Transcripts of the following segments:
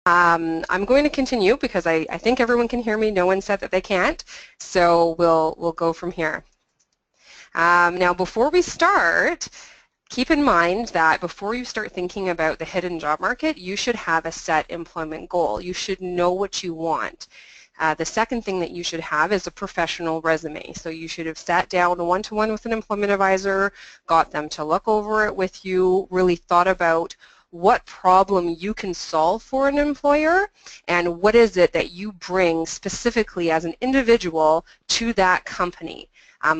I'm going to continue because I think everyone can hear me. No one said that they can't, so we'll go from here. Now, before we start, keep in mind that before you start thinking about the hidden job market, you should have a set employment goal. You should know what you want. The second thing that you should have is a professional resume. So you should have sat down one-to-one with an employment advisor, got them to look over it with you, really thought about what problem you can solve for an employer and what is it that you bring specifically as an individual to that company.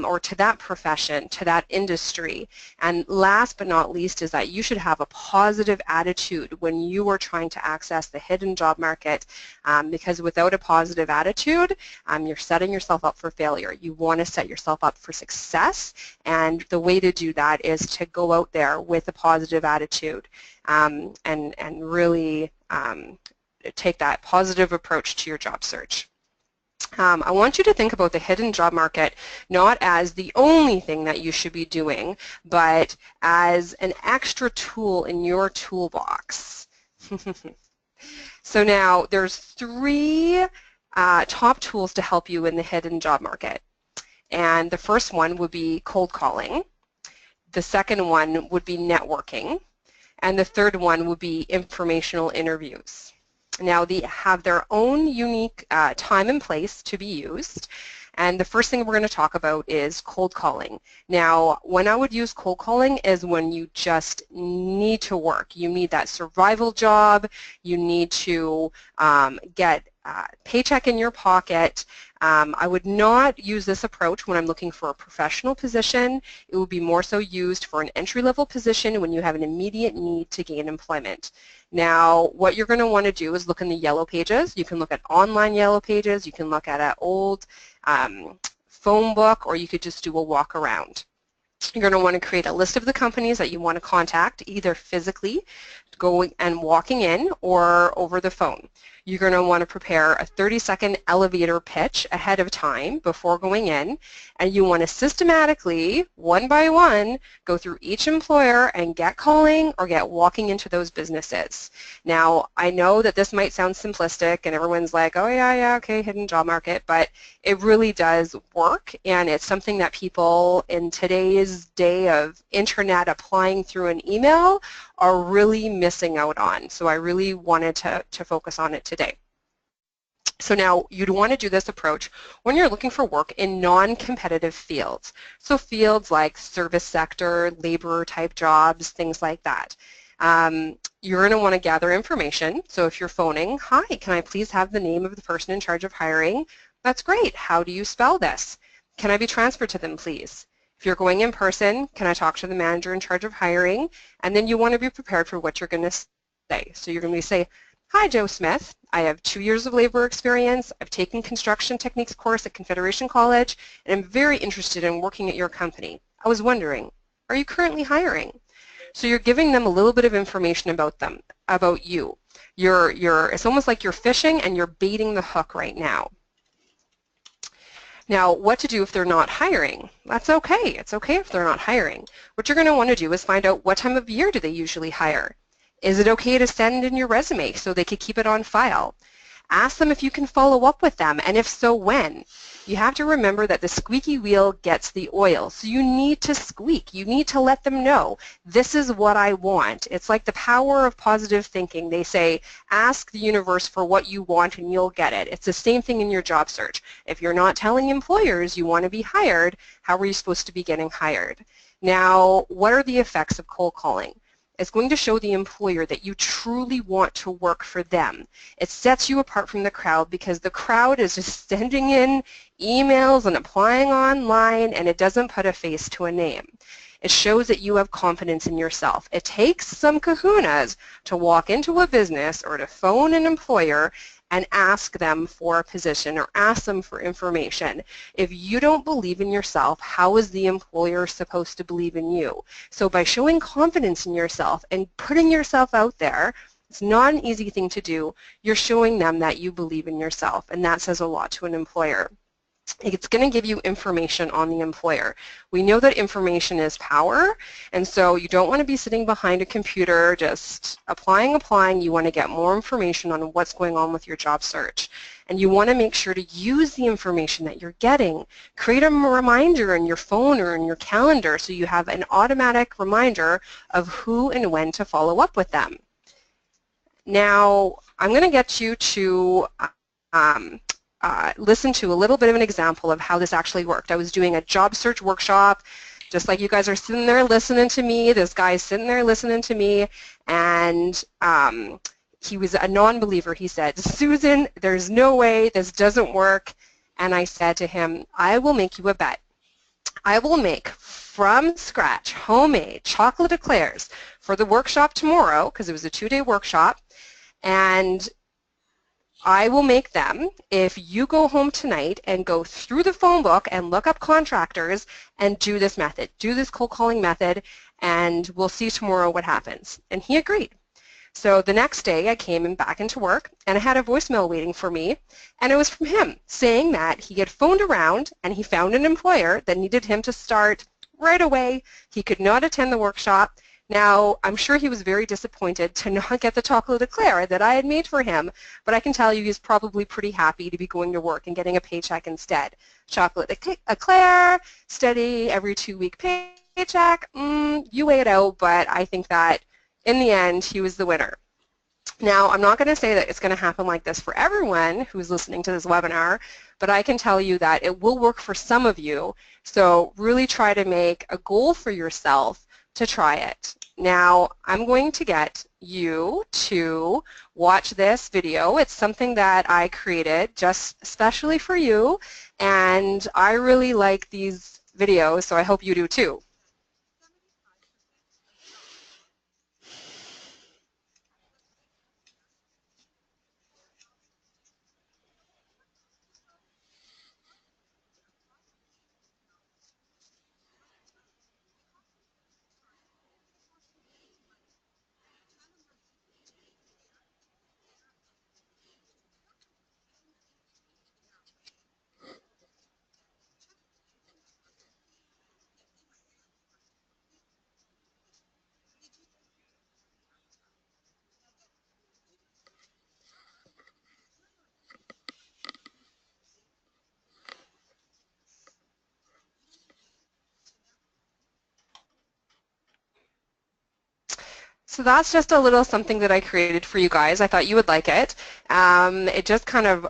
Or to that profession, to that industry. And last but not least is that you should have a positive attitude when you are trying to access the hidden job market, because without a positive attitude, you're setting yourself up for failure. You want to set yourself up for success, and the way to do that is to go out there with a positive attitude and really take that positive approach to your job search. I want you to think about the hidden job market not as the only thing that you should be doing, but as an extra tool in your toolbox. So now there's three top tools to help you in the hidden job market. And the first one would be cold calling. The second one would be networking. And the third one would be informational interviews. Now, they have their own unique time and place to be used, and the first thing we're going to talk about is cold calling. Now, when I would use cold calling is when you just need to work. You need that survival job. You need to get a paycheck in your pocket. I would not use this approach when I'm looking for a professional position. It would be more so used for an entry-level position when you have an immediate need to gain employment. Now, what you're going to want to do is look in the yellow pages. You can look at online yellow pages. You can look at an old phone book, or you could just do a walk around. You're going to want to create a list of the companies that you want to contact, either physically, going and walking in, or over the phone. You're going to want to prepare a 30-second elevator pitch ahead of time before going in, and you want to systematically, one by one, go through each employer and get calling or get walking into those businesses. Now, I know that this might sound simplistic and everyone's like, oh yeah, okay, hidden job market, but it really does work, and it's something that people in today's day of internet applying through an email are really missing out on. So I really wanted to focus on it today. So now you'd want to do this approach when you're looking for work in non-competitive fields. So fields like service sector, labor type jobs, things like that. You're going to want to gather information. So if you're phoning, hi, can I please have the name of the person in charge of hiring? That's great. How do you spell this? Can I be transferred to them, please? If you're going in person, can I talk to the manager in charge of hiring? And then you want to be prepared for what you're going to say. So you're going to say, hi, Joe Smith. I have 2 years of labor experience. I've taken construction techniques course at Confederation College, and I'm very interested in working at your company. I was wondering, are you currently hiring? So you're giving them a little bit of information about them, about you. It's almost like you're fishing and you're baiting the hook right now. Now, what to do if they're not hiring? That's okay. It's okay if they're not hiring. What you're going to want to do is find out what time of year do they usually hire. Is it okay to send in your resume so they could keep it on file? Ask them if you can follow up with them, and if so, when. You have to remember that the squeaky wheel gets the oil, so you need to squeak. You need to let them know, this is what I want. It's like the power of positive thinking. They say, ask the universe for what you want and you'll get it. It's the same thing in your job search. If you're not telling employers you want to be hired, how are you supposed to be getting hired? Now, what are the effects of cold calling? It's going to show the employer that you truly want to work for them. It sets you apart from the crowd because the crowd is just sending in emails and applying online, and it doesn't put a face to a name. It shows that you have confidence in yourself. It takes some kahunas to walk into a business or to phone an employer and ask them for a position or ask them for information. If you don't believe in yourself, how is the employer supposed to believe in you? So by showing confidence in yourself and putting yourself out there, it's not an easy thing to do, you're showing them that you believe in yourself, and that says a lot to an employer. It's going to give you information on the employer. We know that information is power, and so you don't want to be sitting behind a computer just applying. You want to get more information on what's going on with your job search. And you want to make sure to use the information that you're getting. Create a reminder in your phone or in your calendar so you have an automatic reminder of who and when to follow up with them. Now, I'm going to get you to listen to a little bit of an example of how this actually worked. I was doing a job search workshop, just like you guys are sitting there listening to me. This guy's sitting there listening to me, and he was a non-believer. He said, "Susan, there's no way this doesn't work." And I said to him, "I will make you a bet. I will make from scratch homemade chocolate eclairs for the workshop tomorrow," because it was a 2-day workshop, "and I will make them if you go home tonight and go through the phone book and look up contractors and do this method, do this cold calling method, and we'll see tomorrow what happens." And he agreed. So the next day I came back into work and I had a voicemail waiting for me, and it was from him saying that he had phoned around and he found an employer that needed him to start right away. He could not attend the workshop. Now, I'm sure he was very disappointed to not get the chocolate eclair that I had made for him, but I can tell you he's probably pretty happy to be going to work and getting a paycheck instead. Chocolate eclair, steady every 2-week paycheck, you weigh it out, but I think that in the end, he was the winner. Now, I'm not going to say that it's going to happen like this for everyone who's listening to this webinar, but I can tell you that it will work for some of you, so really try to make a goal for yourself to try it. Now, I'm going to get you to watch this video. It's something that I created just especially for you, and I really like these videos, so I hope you do too. So that's just a little something that I created for you guys. I thought you would like it. It just kind of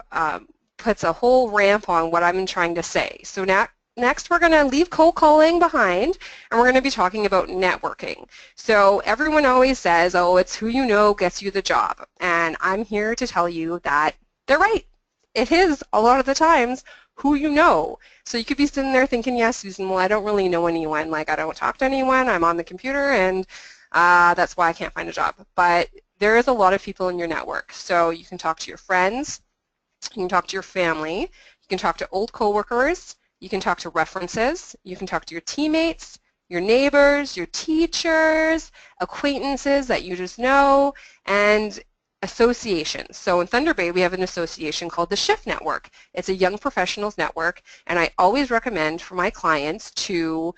puts a whole ramp on what I'm trying to say. So next we're going to leave cold calling behind, and we're going to be talking about networking. So everyone always says, oh, it's who you know gets you the job. And I'm here to tell you that they're right. It is a lot of the times who you know. So you could be sitting there thinking, yes, Susan, well, I don't really know anyone. Like, I don't talk to anyone. I'm on the computer, and that's why I can't find a job. But there is a lot of people in your network. So you can talk to your friends, you can talk to your family, you can talk to old coworkers, you can talk to references, you can talk to your teammates, your neighbors, your teachers, acquaintances that you just know, and associations. So in Thunder Bay, we have an association called the Shift Network. It's a young professionals network, and I always recommend for my clients to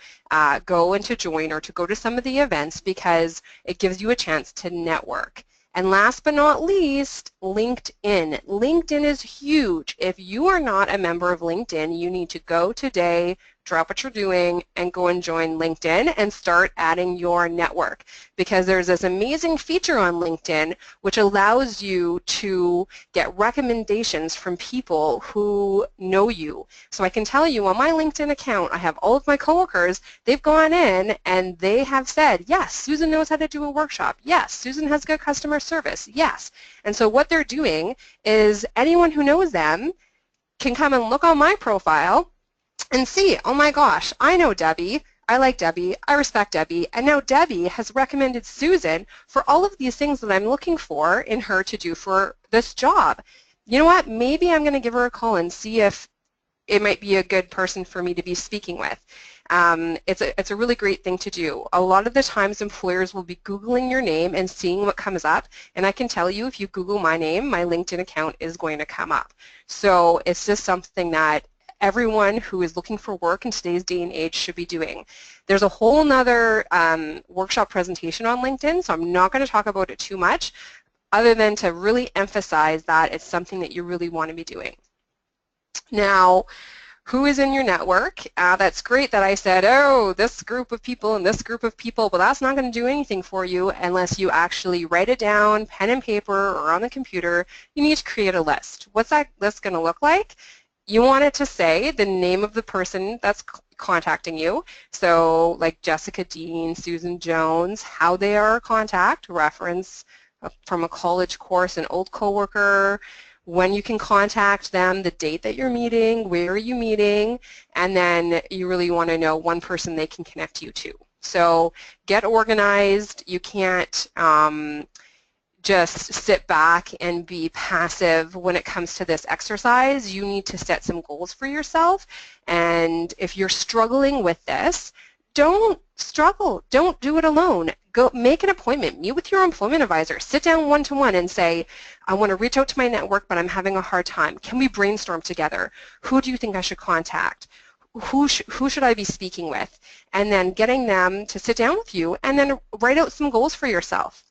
go and to join or to go to some of the events because it gives you a chance to network. And last but not least, LinkedIn. LinkedIn is huge. If you are not a member of LinkedIn, you need to go today, drop what you're doing, and go and join LinkedIn and start adding your network, because there's this amazing feature on LinkedIn which allows you to get recommendations from people who know you. So I can tell you on my LinkedIn account, I have all of my coworkers, they've gone in and they have said, yes, Susan knows how to do a workshop. Yes, Susan has good customer service. Yes. And so what they're doing is anyone who knows them can come and look on my profile and see, oh my gosh, I know Debbie, I like Debbie, I respect Debbie, and now Debbie has recommended Susan for all of these things that I'm looking for in her to do for this job. You know what, maybe I'm going to give her a call and see if it might be a good person for me to be speaking with. It's a really great thing to do. A lot of the times employers will be Googling your name and seeing what comes up, and I can tell you if you Google my name, my LinkedIn account is going to come up. So it's just something that everyone who is looking for work in today's day and age should be doing. There's a whole nother workshop presentation on LinkedIn, so I'm not going to talk about it too much, other than to really emphasize that it's something that you really want to be doing. Now, who is in your network? That's great that I said, oh, this group of people and this group of people, but that's not going to do anything for you unless you actually write it down, pen and paper, or on the computer. You need to create a list. What's that list going to look like? You want it to say the name of the person that's contacting you. So like Jessica Dean, Susan Jones, how they are a contact, reference from a college course, an old coworker, when you can contact them, the date that you're meeting, where are you meeting, and then you really want to know one person they can connect you to. So get organized. You can't just sit back and be passive when it comes to this exercise. You need to set some goals for yourself, and if you're struggling with this, don't struggle. Don't do it alone. Go make an appointment. Meet with your employment advisor. Sit down one-to-one and say, I want to reach out to my network, but I'm having a hard time. Can we brainstorm together? Who do you think I should contact? Who should I be speaking with? And then getting them to sit down with you and then write out some goals for yourself.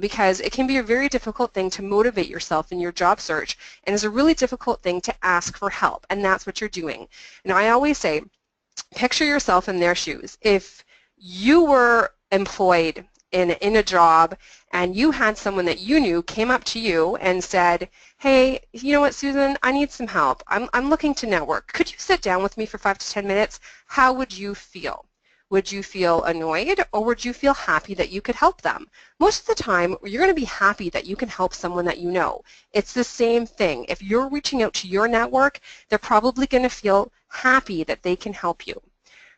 Because it can be a very difficult thing to motivate yourself in your job search, and it's a really difficult thing to ask for help, and that's what you're doing. Now, I always say, picture yourself in their shoes. If you were employed in a job and you had someone that you knew came up to you and said, hey, you know what, Susan, I need some help. I'm looking to network. Could you sit down with me for 5 to 10 minutes? How would you feel? Would you feel annoyed, or would you feel happy that you could help them? Most of the time, you're going to be happy that you can help someone that you know. It's the same thing. If you're reaching out to your network, they're probably going to feel happy that they can help you.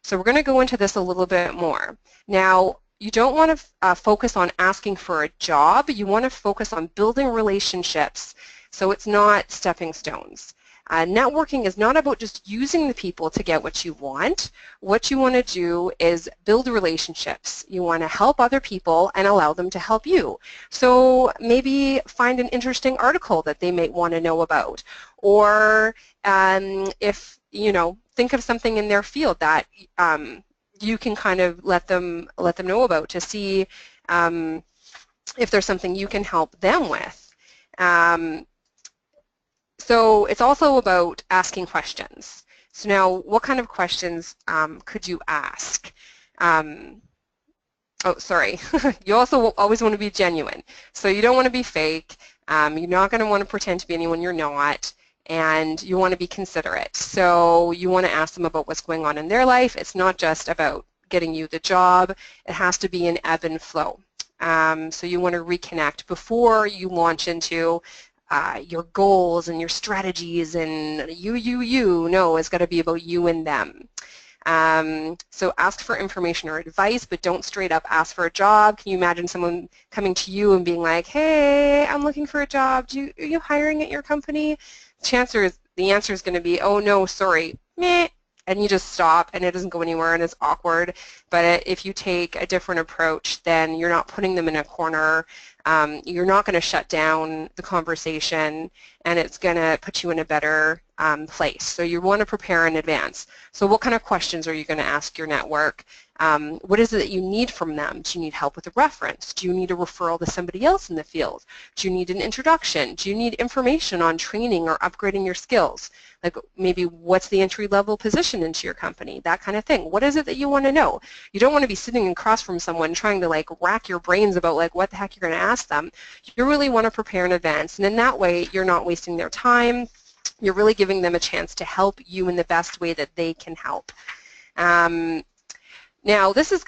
So we're going to go into this a little bit more. Now, you don't want to focus on asking for a job. You want to focus on building relationships, so it's not stepping stones. Networking is not about just using the people to get what you want. What you want to do is build relationships. You want to help other people and allow them to help you. So maybe find an interesting article that they might want to know about, or if, you know, think of something in their field that you can kind of let them know about to see if there's something you can help them with. So it's also about asking questions. So now, what kind of questions could you ask? Oh, sorry. You also always want to be genuine. So you don't want to be fake. You're not going to want to pretend to be anyone you're not, and you want to be considerate. So you want to ask them about what's going on in their life. It's not just about getting you the job. It has to be an ebb and flow. So you want to reconnect before you launch into your goals and your strategies and you. No, it's got to be about you and them. So ask for information or advice, but don't straight up ask for a job. Can you imagine someone coming to you and being like, hey, I'm looking for a job. Are you hiring at your company? The answer is going to be, oh no, sorry, meh. And you just stop and it doesn't go anywhere and it's awkward. But if you take a different approach, then you're not putting them in a corner. You're not going to shut down the conversation, and it's going to put you in a better place. So you want to prepare in advance. So what kind of questions are you going to ask your network? What is it that you need from them? Do you need help with a reference? Do you need a referral to somebody else in the field? Do you need an introduction? Do you need information on training or upgrading your skills? Like maybe what's the entry-level position into your company? That kind of thing. What is it that you want to know? You don't want to be sitting across from someone trying to like rack your brains about like what the heck you're going to ask them. You really want to prepare in advance, and in that way you're not wasting their time. You're really giving them a chance to help you in the best way that they can help. Now, this is,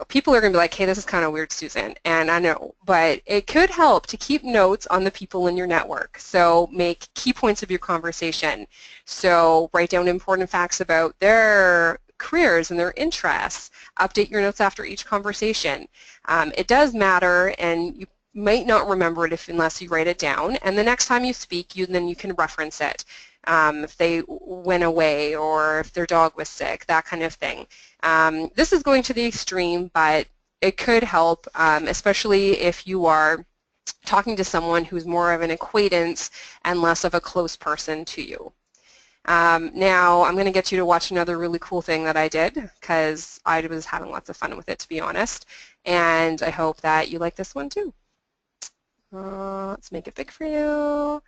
people are going to be like, hey, this is kind of weird, Susan, and I know, but it could help to keep notes on the people in your network. So make key points of your conversation. So write down important facts about their careers and their interests. Update your notes after each conversation. It does matter, and you might not remember it unless you write it down, and the next time you speak, then you can reference it. If they went away or if their dog was sick, that kind of thing. This is going to the extreme, but it could help, especially if you are talking to someone who's more of an acquaintance and less of a close person to you. Now I'm going to get you to watch another really cool thing that I did because I was having lots of fun with it, to be honest, and I hope that you like this one too. Let's make it big for you.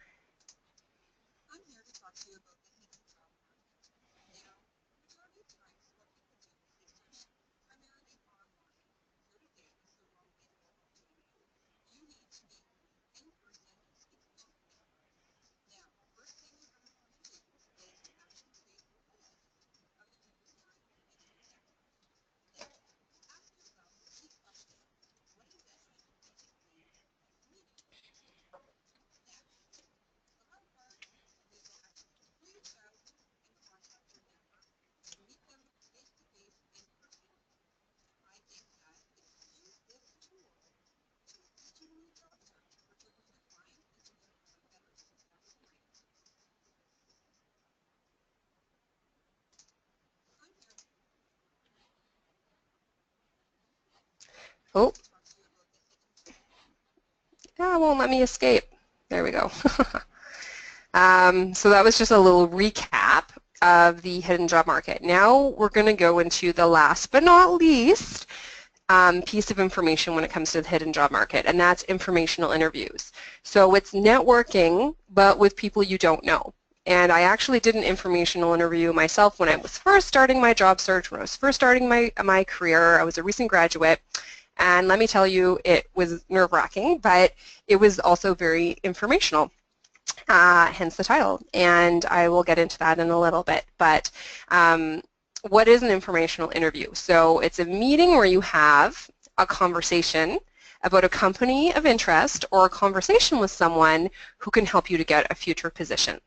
Oh, yeah, it won't let me escape. There we go. So that was just a little recap of the hidden job market. Now we're going to go into the last but not least piece of information when it comes to the hidden job market, and that's informational interviews. So it's networking, but with people you don't know. And I actually did an informational interview myself when I was first starting my job search, when I was first starting my career. I was a recent graduate, and let me tell you, it was nerve-wracking, but it was also very informational. Hence the title, and I will get into that in a little bit. But what is an informational interview? So it's a meeting where you have a conversation about a company of interest or a conversation with someone who can help you to get a future position.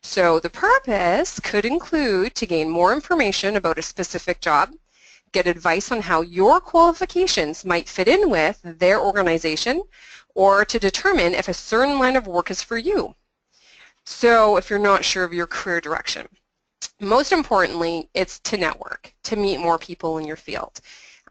So the purpose could include to gain more information about a specific job, get advice on how your qualifications might fit in with their organization, or to determine if a certain line of work is for you. So if you're not sure of your career direction. Most importantly, it's to network, to meet more people in your field.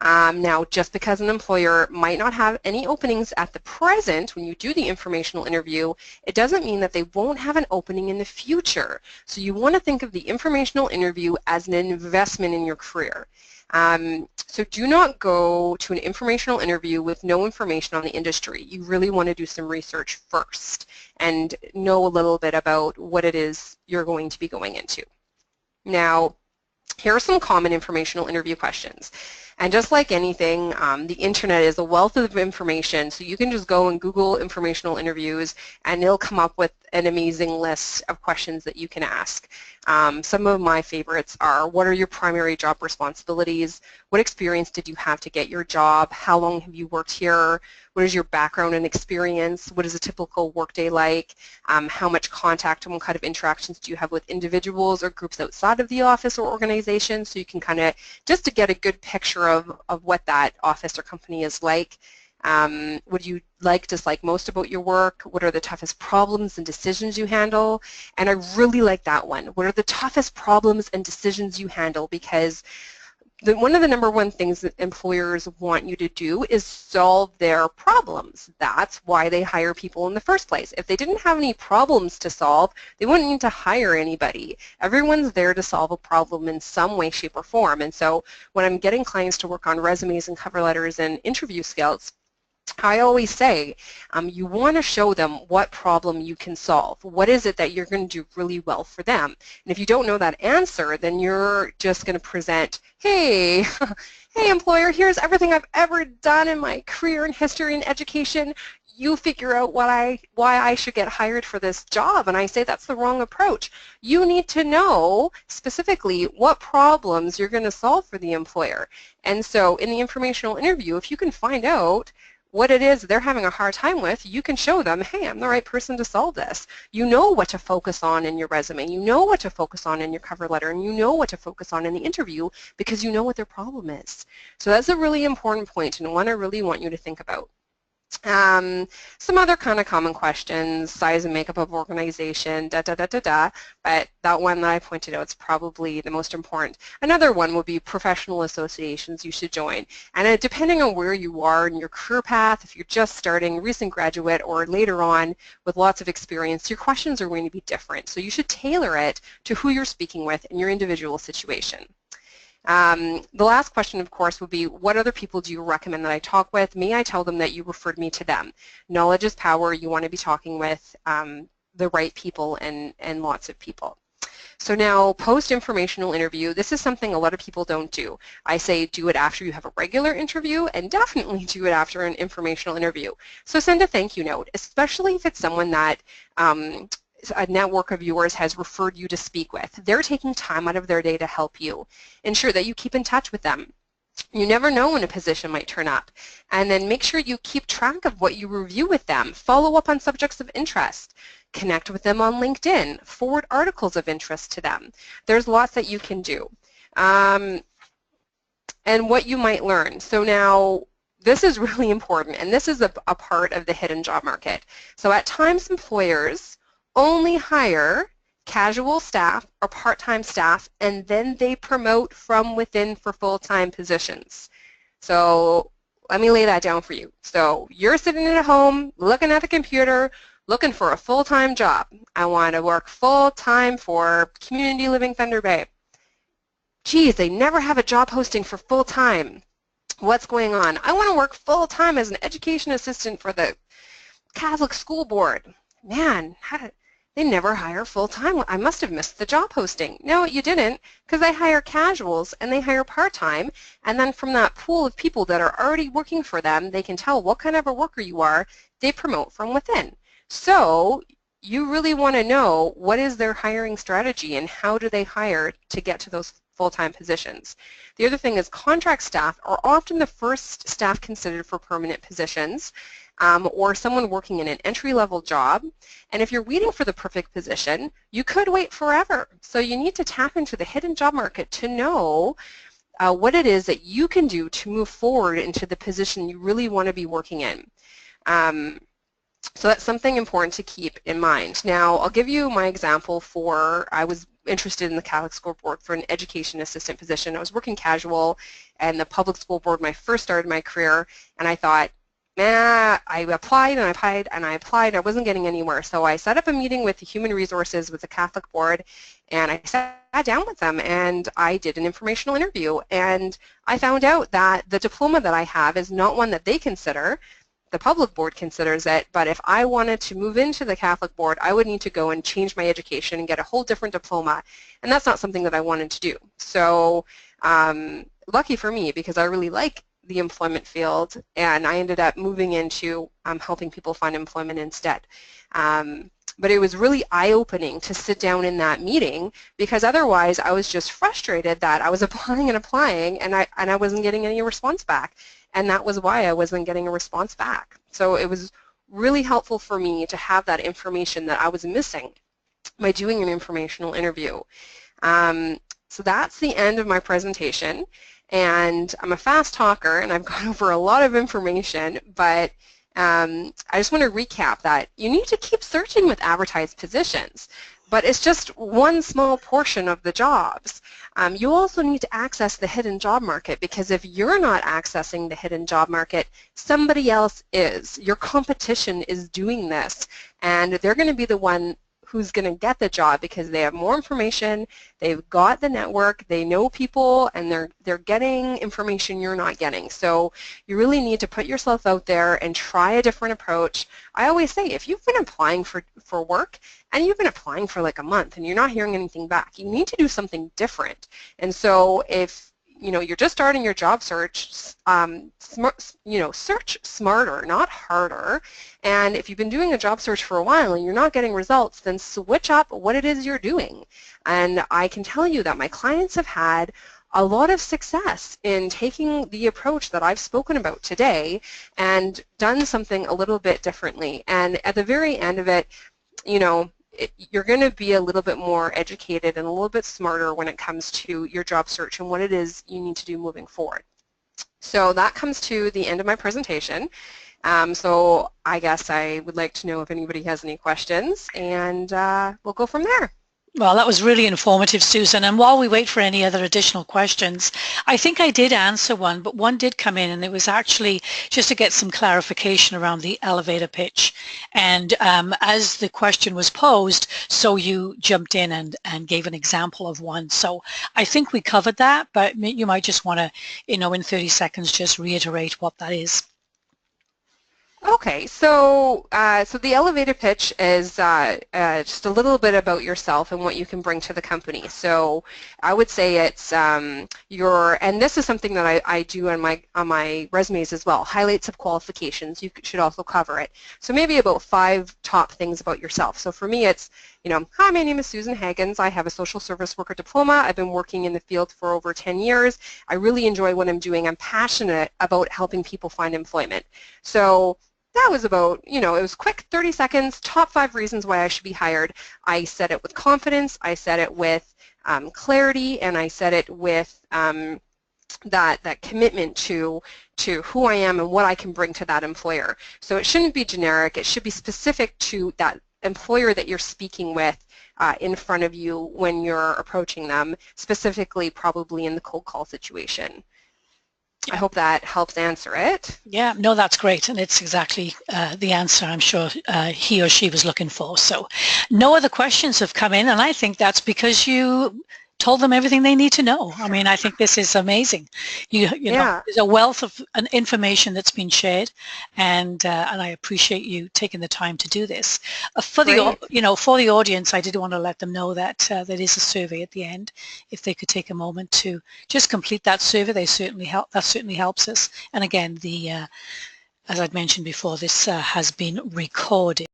Now, just because an employer might not have any openings at the present when you do the informational interview, it doesn't mean that they won't have an opening in the future. So you want to think of the informational interview as an investment in your career. So do not go to an informational interview with no information on the industry. You really want to do some research first and know a little bit about what it is you're going to be going into. Now, here are some common informational interview questions. And just like anything, the internet is a wealth of information, so you can just go and Google informational interviews and it'll come up with an amazing list of questions that you can ask. Some of my favorites are, what are your primary job responsibilities? What experience did you have to get your job? How long have you worked here? What is your background and experience? What is a typical workday like? How much contact and what kind of interactions do you have with individuals or groups outside of the office or organization? So you can kind of, just to get a good picture of what that office or company is like. What do you like, dislike most about your work? What are the toughest problems and decisions you handle? And I really like that one. What are the toughest problems and decisions you handle? Because one of the number one things that employers want you to do is solve their problems. That's why they hire people in the first place. If they didn't have any problems to solve, they wouldn't need to hire anybody. Everyone's there to solve a problem in some way, shape, or form. And so when I'm getting clients to work on resumes and cover letters and interview skills, I always say you want to show them what problem you can solve. What is it that you're going to do really well for them? And if you don't know that answer, then you're just going to present, hey, hey employer, here's everything I've ever done in my career and history and education. You figure out why I should get hired for this job. And I say that's the wrong approach. You need to know specifically what problems you're going to solve for the employer. And so in the informational interview, if you can find out what it is they're having a hard time with, you can show them, hey, I'm the right person to solve this. You know what to focus on in your resume, you know what to focus on in your cover letter, and you know what to focus on in the interview because you know what their problem is. So that's a really important point and one I really want you to think about. Some other kind of common questions, size and makeup of organization, but that one that I pointed out is probably the most important. Another one would be professional associations you should join. And depending on where you are in your career path, if you're just starting, recent graduate, or later on with lots of experience, your questions are going to be different. So you should tailor it to who you're speaking with in your individual situation. The last question, of course, would be, what other people do you recommend that I talk with? May I tell them that you referred me to them? Knowledge is power. You want to be talking with the right people and lots of people. So now, post-informational interview, this is something a lot of people don't do. I say do it after you have a regular interview, and definitely do it after an informational interview. So send a thank you note, especially if it's someone that a network of yours has referred you to speak with. They're taking time out of their day to help you. Ensure that you keep in touch with them. You never know when a position might turn up. And then make sure you keep track of what you review with them. Follow up on subjects of interest. Connect with them on LinkedIn. Forward articles of interest to them. There's lots that you can do. And what you might learn. So now, this is really important, and this is a part of the hidden job market. So at times, employers only hire casual staff or part-time staff, and then they promote from within for full-time positions. So let me lay that down for you. So you're sitting at home, looking at the computer, looking for a full-time job. I want to work full-time for Community Living Thunder Bay. Geez, they never have a job posting for full-time. What's going on? I want to work full-time as an education assistant for the Catholic School Board. Man, they never hire full-time. I must have missed the job posting. No, you didn't, because they hire casuals and they hire part-time, and then from that pool of people that are already working for them, they can tell what kind of a worker you are. They promote from within. So you really want to know what is their hiring strategy and how do they hire to get to those full-time positions. The other thing is contract staff are often the first staff considered for permanent positions. Or someone working in an entry-level job. And if you're waiting for the perfect position, you could wait forever. So you need to tap into the hidden job market to know what it is that you can do to move forward into the position you really want to be working in. So that's something important to keep in mind. Now, I'll give you my example for, I was interested in the Catholic School Board for an education assistant position. I was working casual and the public school board when I first started my career, and I thought, I applied and I applied and I applied. I wasn't getting anywhere. So I set up a meeting with the Human Resources with the Catholic Board, and I sat down with them and I did an informational interview. And I found out that the diploma that I have is not one that they consider. The public board considers it, but if I wanted to move into the Catholic Board, I would need to go and change my education and get a whole different diploma. And that's not something that I wanted to do. So lucky for me, because I really like the employment field, and I ended up moving into helping people find employment instead. But it was really eye-opening to sit down in that meeting, because otherwise I was just frustrated that I was applying and applying and I wasn't getting any response back, and that was why I wasn't getting a response back. So it was really helpful for me to have that information that I was missing by doing an informational interview. So that's the end of my presentation. And I'm a fast talker, and I've gone over a lot of information, but I just want to recap that you need to keep searching with advertised positions, but it's just one small portion of the jobs. You also need to access the hidden job market, because if you're not accessing the hidden job market, somebody else is. Your competition is doing this, and they're going to be the one who's going to get the job because they have more information, they've got the network, they know people, and they're getting information you're not getting. So you really need to put yourself out there and try a different approach. I always say, if you've been applying for work and you've been applying for like a month and you're not hearing anything back, you need to do something different. And so if you're just starting your job search, search smarter, not harder. And if you've been doing a job search for a while and you're not getting results, then switch up what it is you're doing. And I can tell you that my clients have had a lot of success in taking the approach that I've spoken about today and done something a little bit differently. And at the very end of it, you're going to be a little bit more educated and a little bit smarter when it comes to your job search and what it is you need to do moving forward. So that comes to the end of my presentation. So I guess I would like to know if anybody has any questions, and we'll go from there. Well, that was really informative, Susan. And while we wait for any other additional questions, I think I did answer one, but one did come in, and it was actually just to get some clarification around the elevator pitch. And as the question was posed, so you jumped in and gave an example of one. So I think we covered that, but you might just want to, in 30 seconds, just reiterate what that is. Okay, so so the elevator pitch is just a little bit about yourself and what you can bring to the company. So I would say it's and this is something that I do on my resumes as well. Highlights of qualifications. You should also cover it. So maybe about 5 top things about yourself. So for me, it's hi, my name is Susan Haggins. I have a social service worker diploma. I've been working in the field for over 10 years. I really enjoy what I'm doing. I'm passionate about helping people find employment. So that was about, it was quick, 30 seconds, top 5 reasons why I should be hired. I said it with confidence, I said it with clarity, and I said it with that commitment to who I am and what I can bring to that employer. So it shouldn't be generic, it should be specific to that employer that you're speaking with in front of you when you're approaching them, specifically probably in the cold call situation. I hope that helps answer it. Yeah, no, that's great, and it's exactly the answer I'm sure he or she was looking for. So no other questions have come in, and I think that's because you told them everything they need to know. I mean, I think this is amazing. You know, there's a wealth of an information that's been shared, and I appreciate you taking the time to do this. For the audience, I did want to let them know that there is a survey at the end. If they could take a moment to just complete that survey, that certainly helps us. And again, as I'd mentioned before, this has been recorded.